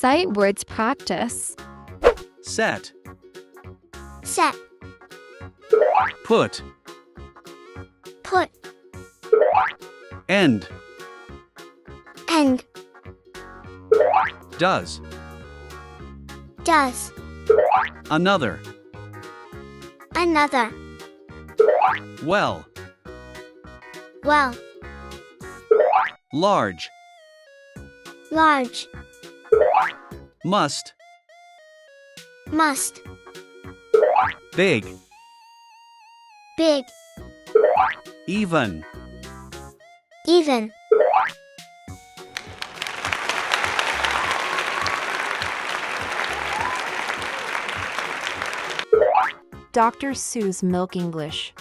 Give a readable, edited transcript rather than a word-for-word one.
sight words practice. set, set, put, put, end, end, does, does, another, another, well, well, large, large, must, must, big, big, even. even. Dr. Su's Milk English.